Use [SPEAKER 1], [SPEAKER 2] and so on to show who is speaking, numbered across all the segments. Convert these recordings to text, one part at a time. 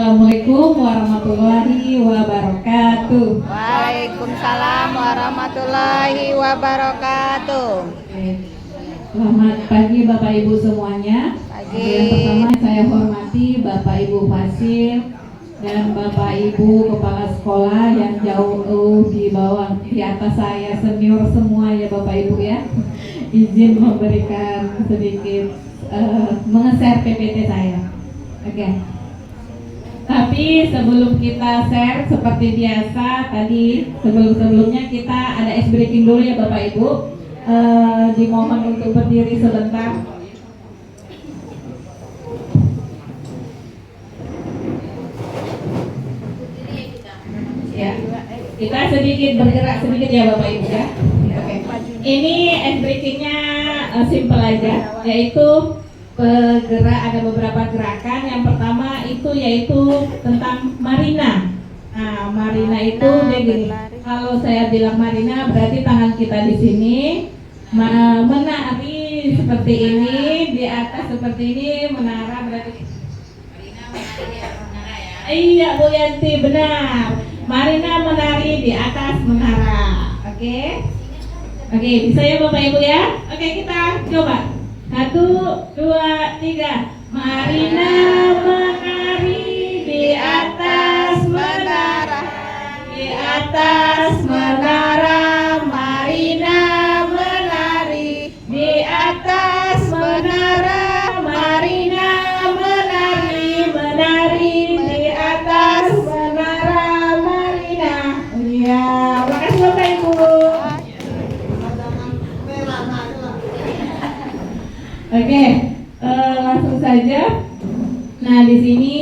[SPEAKER 1] Assalamualaikum warahmatullahi wabarakatuh.
[SPEAKER 2] Waalaikumsalam warahmatullahi wabarakatuh.
[SPEAKER 1] Selamat pagi Bapak Ibu semuanya.
[SPEAKER 2] Pagi.
[SPEAKER 1] Yang pertama saya hormati Bapak Ibu Fasil dan Bapak Ibu Kepala Sekolah yang jauh di bawah, di atas saya, senior semua ya Bapak Ibu ya. Izin memberikan sedikit menge-share PPT saya. Oke. Tapi sebelum kita share seperti biasa tadi, sebelumnya kita ada ice breaking dulu ya Bapak Ibu. Dimohon untuk berdiri sebentar. Ya, kita sedikit bergerak sedikit ya Bapak Ibu ya. Oke. Ini ice breakingnya simple aja, yaitu ada beberapa gerakan. Yang pertama itu yaitu tentang Marina. Nah, Marina itu dia gini. Kalau saya bilang Marina berarti tangan kita di sini menari seperti ini, di atas seperti ini, menara berarti Marina menari ya, menara ya. Iya Bu Yanti, benar. Marina menari di atas menara. Oke. Oke, bisa ya Bapak Ibu ya? Oke, kita coba. 1, 2, 3. Marina menari di atas menara, di atas menara. Marina menari di atas menara. Marina menari, menari di atas menara. Marina. Iya, makasih Bapak Ibu. Oke, langsung saja. Nah, di sini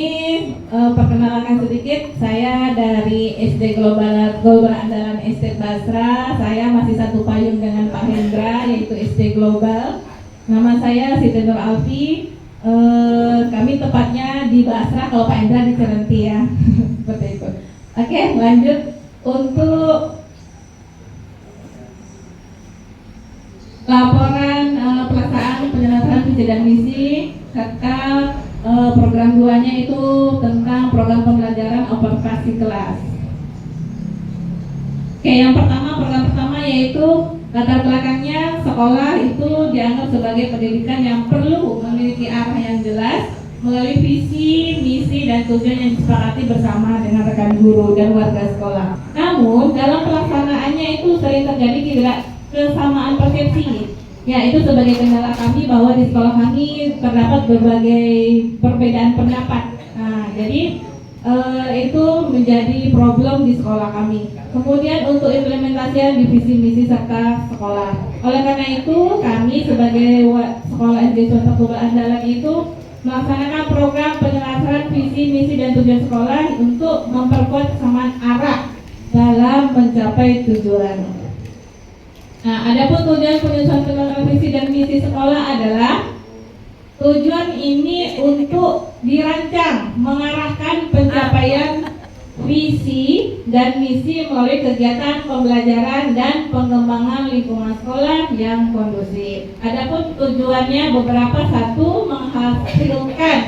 [SPEAKER 1] perkenalkan sedikit, saya dari SD Global Andalan Estate Basra. Saya masih satu payung dengan Pak Hendra, yaitu SD Global. Nama saya Siti Nur Alfi. Kami tepatnya di Basra, kalau Pak Hendra di Cirenti ya. Seperti itu. Oke, lanjut untuk laporan pelaksanaan penyelenggaraan visi dan misi serta program 2-nya itu tentang program pembelajaran operasi kelas. Oke, yang pertama, program pertama yaitu latar belakangnya sekolah itu dianggap sebagai pendidikan yang perlu memiliki arah yang jelas melalui visi, misi, dan tujuan yang disepakati bersama dengan rekan guru dan warga sekolah. Namun dalam pelaksanaannya itu sering terjadi kesamaan persepsi. Ya, itu sebagai kendala kami bahwa di sekolah kami terdapat berbagai perbedaan pendapat. Nah, jadi itu menjadi problem di sekolah kami. Kemudian untuk implementasian di visi misi serta sekolah. Oleh karena itu, kami sebagai sekolah SD Swasta Global Andalan itu melaksanakan program penyelenggaraan visi misi dan tujuan sekolah untuk memperkuat kesamaan arah dalam mencapai tujuan. Nah, adapun tujuan penyusunan visi dan misi sekolah adalah tujuan ini untuk dirancang mengarahkan pencapaian visi dan misi melalui kegiatan pembelajaran dan pengembangan lingkungan sekolah yang kondusif. Adapun tujuannya beberapa, 1, menghasilkan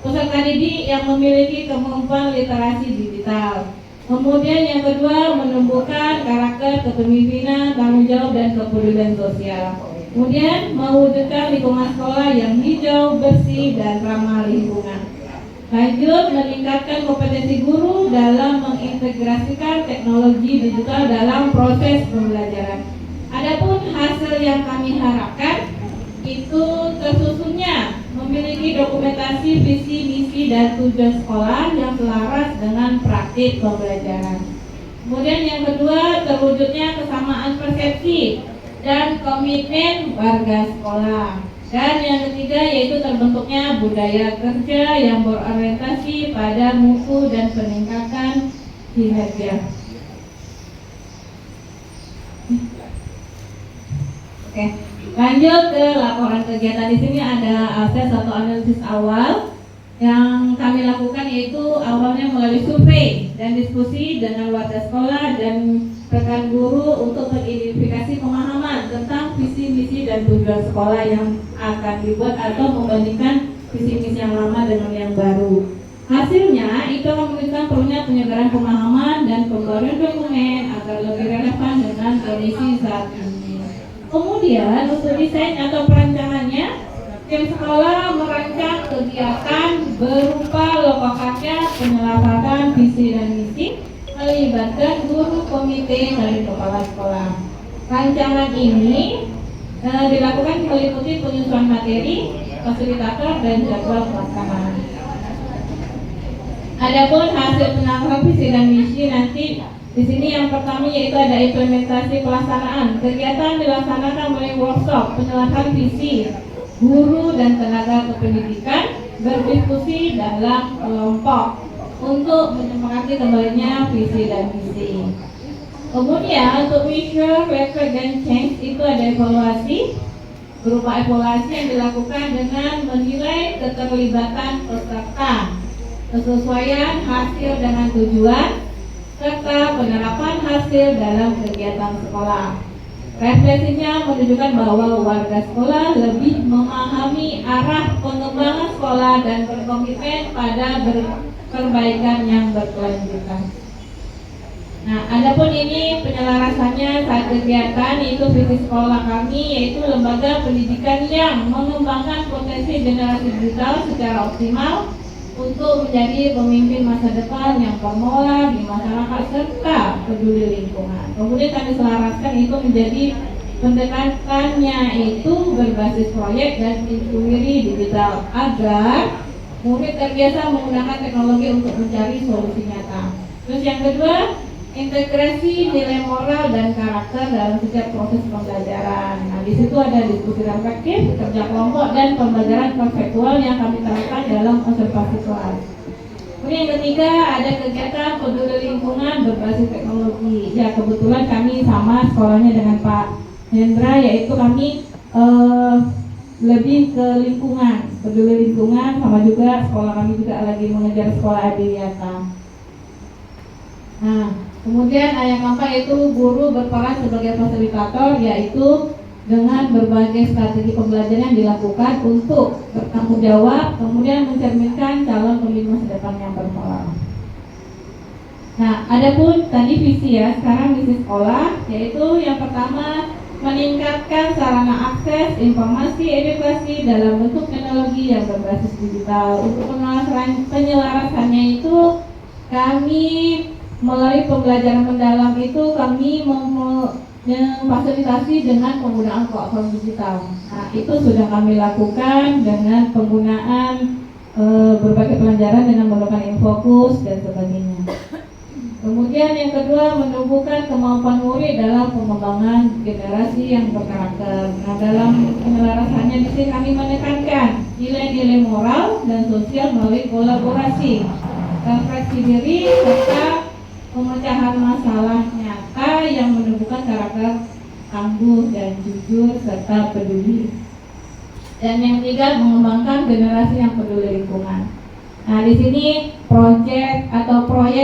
[SPEAKER 1] peserta didik yang memiliki kemampuan literasi digital. Kemudian yang kedua, menumbuhkan karakter kepemimpinan, tanggung jawab, dan kepedulian sosial. Kemudian mewujudkan lingkungan sekolah yang hijau, bersih, dan ramah lingkungan. Lanjut, meningkatkan kompetensi guru dalam mengintegrasikan teknologi digital dalam proses pembelajaran. Adapun hasil yang kami harapkan itu tersusunnya memiliki dokumentasi visi, misi, dan tujuan sekolah yang selaras dengan praktik pembelajaran. Kemudian yang kedua, terwujudnya kesamaan persepsi dan komitmen warga sekolah. Dan yang ketiga yaitu terbentuknya budaya kerja yang berorientasi pada mutu dan peningkatan kinerja. Oke. Lanjut ke laporan kegiatan. Di sini ada akses atau analisis awal yang kami lakukan, yaitu awalnya melalui survei dan diskusi dengan warga sekolah dan rekan guru untuk mengidentifikasi pemahaman tentang visi, misi, dan tujuan sekolah yang akan dibuat atau membandingkan visi misi yang lama dengan yang baru. Hasilnya itu akan menunjukkan perlunya penyegaran pemahaman dan pembaruan dokumen agar lebih relevan dengan kondisi saat ini. Kemudian untuk desain atau perancangannya, tim sekolah merancang kegiatan berupa lokasi penyelesaian visi dan misi melibatkan guru, komite, dan kepala sekolah. Rancangan ini dilakukan meliputi penyusunan materi, fasilitator, dan jadwal pelaksanaan. Adapun hasil penangkapan visi dan misi nanti di sini yang pertama yaitu ada implementasi pelaksanaan. Kegiatan dilaksanakan melalui workshop penyelesaian visi, guru dan tenaga kependidikan berdiskusi dalam kelompok untuk menyepakati kembalinya visi dan misi. Kemudian untuk measure, record, dan change itu ada evaluasi berupa evaluasi yang dilakukan dengan menilai keterlibatan peserta, kesesuaian hasil dengan tujuan, serta penerapan hasil dalam kegiatan sekolah. Refleksinya menunjukkan bahwa warga sekolah lebih memahami arah pengembangan sekolah dan berkomitmen pada perbaikan yang berkelanjutan. Nah, adapun ini penyelarasannya saat kegiatan itu visi sekolah kami yaitu lembaga pendidikan yang mengembangkan potensi generasi digital secara optimal untuk menjadi pemimpin masa depan yang bermoral di masyarakat serta peduli lingkungan. Kemudian kami selaraskan itu menjadi pendekatannya itu berbasis proyek dan intuisi digital agar murid terbiasa menggunakan teknologi untuk mencari solusi nyata. Terus yang kedua, integrasi nilai moral dan karakter dalam setiap proses pembelajaran. Nah, di situ ada diskusi reflektif, kerja kelompok, dan pembelajaran konseptual yang kami terapkan dalam observasi kelas. Kemudian yang ketiga, ada kegiatan peduli lingkungan berbasis teknologi. Ya, kebetulan kami sama sekolahnya dengan Pak Hendra, yaitu kami lebih ke lingkungan, peduli lingkungan, sama juga sekolah kami juga lagi mengejar sekolah adiwiyata. Nah, kemudian yang keempat yaitu guru berperan sebagai fasilitator, yaitu dengan berbagai strategi pembelajaran yang dilakukan untuk bertanggung jawab, kemudian mencerminkan calon pemimpin masa depan yang bermoral. Nah, adapun tadi visi ya, sekarang visi sekolah, yaitu yang pertama meningkatkan sarana akses informasi edukasi dalam bentuk teknologi yang berbasis digital. Untuk penyelarasannya itu kami melalui pembelajaran mendalam itu kami memfasilitasi dengan penggunaan platform digital. Nah, itu sudah kami lakukan dengan penggunaan berbagai pelajaran dengan menggunakan infokus dan sebagainya. Kemudian yang kedua, menumbuhkan kemampuan murid dalam pengembangan generasi yang berkarakter. Nah, dalam penyelarasannya di sini kami menekankan nilai-nilai moral dan sosial melalui kolaborasi, refleksi diri, serta pemecahan masalah nyata yang menumbuhkan karakter tangguh dan jujur serta peduli. Dan yang ketiga, mengembangkan generasi yang peduli lingkungan. Nah, di sini proyek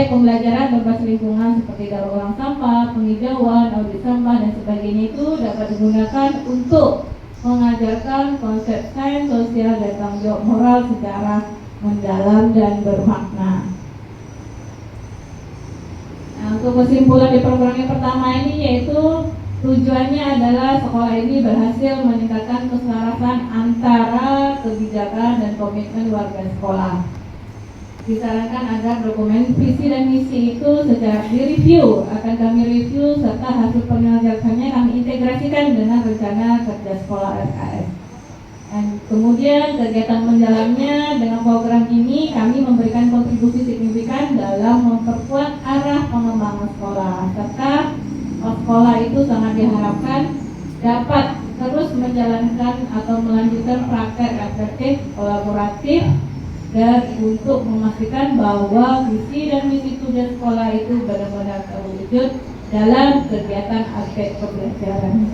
[SPEAKER 1] pembelajaran berbasis lingkungan seperti daur ulang sampah, penghijauan, audit sampah dan sebagainya itu dapat digunakan untuk mengajarkan konsep sains sosial dan tanggung jawab moral secara mendalam dan bermakna. Nah, untuk kesimpulan di program yang pertama ini yaitu tujuannya adalah sekolah ini berhasil meningkatkan keselarasan antara kebijakan dan komitmen warga sekolah. Disarankan agar dokumen visi dan misi itu secara direview, akan kami review serta hasil penyelesaiannya kami integrasikan dengan rencana kerja sekolah RKS. Dan kemudian kegiatan menjalannya dengan program ini kami memberikan kontribusi signifikan dalam memperkuat arah pengembangan sekolah, serta sekolah itu sangat diharapkan dapat terus menjalankan atau melanjutkan praktek efektif kolaboratif dan untuk memastikan bahwa visi dan misi tujuan sekolah itu benar-benar terwujud dalam kegiatan aspek pembelajaran.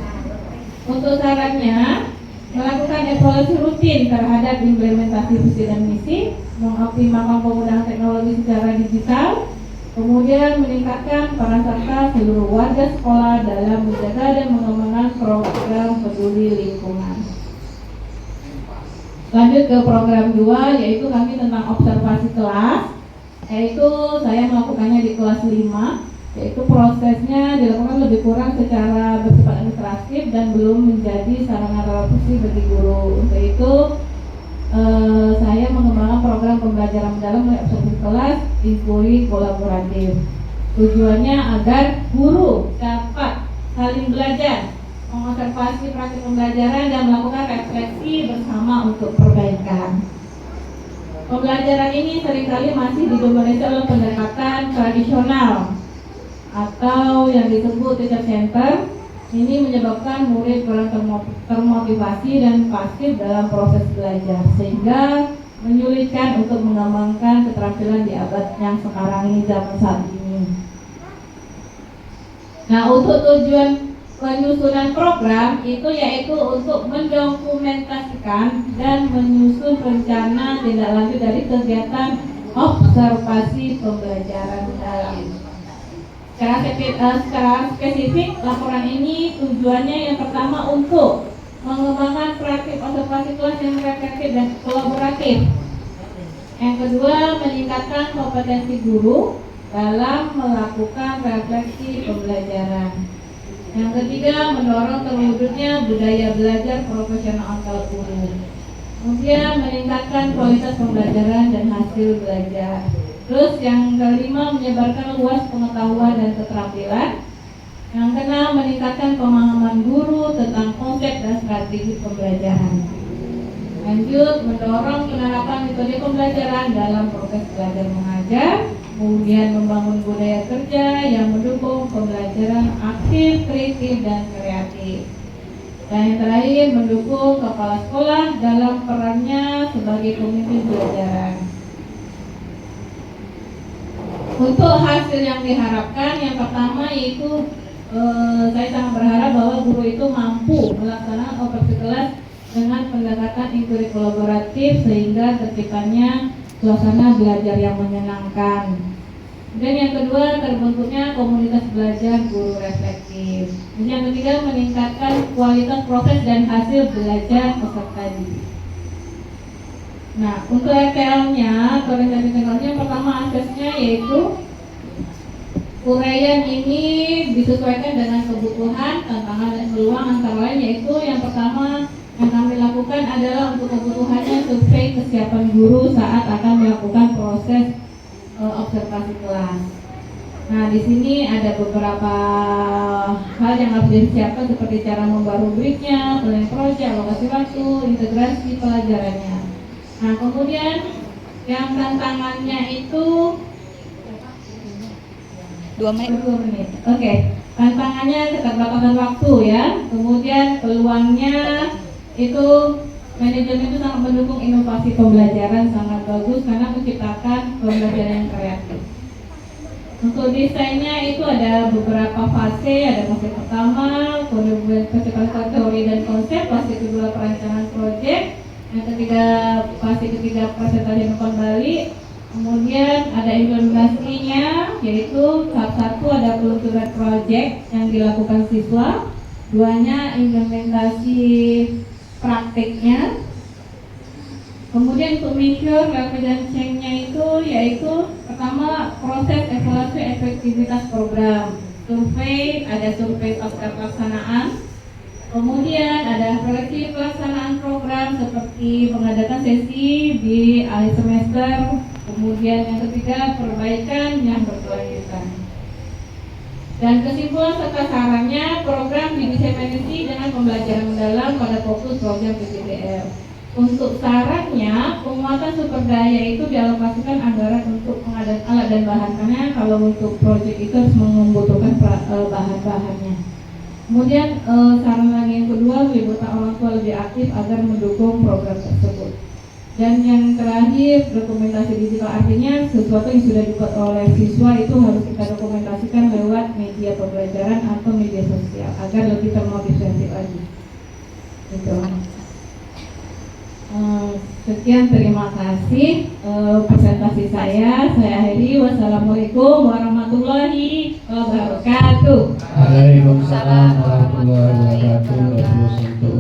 [SPEAKER 1] Untuk sarannya, melakukan evaluasi rutin terhadap implementasi visi dan misi, mengoptimalkan penggunaan teknologi secara digital, kemudian meningkatkan peran serta seluruh warga sekolah dalam menjaga dan mengembangkan program peduli lingkungan. Lanjut ke program 2, yaitu kami tentang observasi kelas, yaitu saya melakukannya di kelas 5, yaitu prosesnya dilakukan lebih kurang secara bersifat administratif dan belum menjadi sarana refleksi bagi guru. Untuk itu saya mengembangkan program pembelajaran mendalam melalui observasi kelas, inquiry kolaboratif. Tujuannya agar guru dapat saling belajar, mengobservasi praktik pembelajaran dan melakukan refleksi bersama untuk perbaikan. Pembelajaran ini seringkali masih didominasi oleh pendekatan tradisional atau yang disebut teacher center. Ini menyebabkan murid kurang termotivasi dan pasif dalam proses belajar, sehingga menyulitkan untuk mengembangkan keterampilan di abad yang sekarang ini, zaman saat ini. Nah, untuk tujuan penyusunan program itu yaitu untuk mendokumentasikan dan menyusun rencana tindak lanjut dari kegiatan observasi pembelajaran mendalam. Secara spesifik, laporan ini tujuannya yang pertama untuk mengembangkan praktik observasi kelas yang reflektif dan kolaboratif. Yang kedua, meningkatkan kompetensi guru dalam melakukan refleksi pembelajaran. Yang ketiga, mendorong terwujudnya budaya belajar profesional antar guru. Kemudian meningkatkan kualitas pembelajaran dan hasil belajar. Terus yang kelima, menyebarkan luas pengetahuan dan keterampilan. Yang keenam, meningkatkan pemahaman guru tentang konsep dan strategi pembelajaran. Lanjut, mendorong penerapan metode pembelajaran dalam proses belajar mengajar. Kemudian membangun budaya kerja yang mendukung pembelajaran aktif, kritis, dan kreatif. Dan yang terakhir, mendukung kepala sekolah dalam perannya sebagai pemimpin pembelajaran. Untuk hasil yang diharapkan, yang pertama yaitu saya sangat berharap bahwa guru itu mampu melaksanakan operasi kelas dengan pendekatan inquiry kolaboratif sehingga terciptanya suasana belajar yang menyenangkan. Dan yang kedua, terbentuknya komunitas belajar guru reflektif. Dan yang ketiga, meningkatkan kualitas proses dan hasil belajar peserta didik. Nah, untuk RTL-nya atau rencana teknologi, yang pertama aksesnya yaitu uraian ini disesuaikan dengan kebutuhan, tantangan, dan peluang. Antara lain yaitu yang pertama yang kami lakukan adalah untuk kebutuhannya survei kesiapan guru saat akan melakukan proses observasi kelas. Nah, di sini ada beberapa hal yang harus disiapkan seperti cara membuat rubriknya, planning project, alokasi waktu, integrasi pelajarannya. Nah, kemudian yang tantangannya itu
[SPEAKER 2] 2 menit.
[SPEAKER 1] Oke. Tantangannya keterbatasan waktu ya. Kemudian peluangnya itu manajemen itu sangat mendukung inovasi pembelajaran, sangat bagus karena menciptakan pembelajaran yang kreatif. Untuk desainnya itu ada beberapa fase, ada fase pertama, kemudian fase teori dan konsep, fase kedua perencanaan proyek, yang ketiga fase ketiga presentasi kembali, kemudian ada implementasinya, yaitu tahap 1 ada peluncuran proyek yang dilakukan siswa, duanya implementasi praktiknya. Kemudian untuk measure dan change-nya itu yaitu pertama proses evaluasi efektivitas program, survei, ada survei pasca pelaksanaan. Kemudian ada refleksi pelaksanaan program seperti mengadakan sesi di akhir semester. Kemudian yang ketiga perbaikan yang berkelanjutan. Dan kesimpulan serta sarannya, program didiseminasi dengan pembelajaran mendalam pada fokus program PPDR. Untuk sarannya, penguatan sumber daya itu dialokasikan anggaran untuk pengadaan alat dan bahan, karena kalau untuk proyek itu harus membutuhkan bahan-bahannya. Kemudian saran lagi yang kedua, melibatkan orang tua lebih aktif agar mendukung program tersebut. Dan yang terakhir, dokumentasi digital, artinya sesuatu yang sudah dibuat oleh siswa itu harus kita dokumentasikan lewat media pembelajaran atau media sosial agar lebih termotivasi lagi. Gitu. Sekian, terima kasih presentasi saya akhiri. Wassalamualaikum warahmatullahi wabarakatuh.
[SPEAKER 3] Waalaikumsalam warahmatullahi wabarakatuh.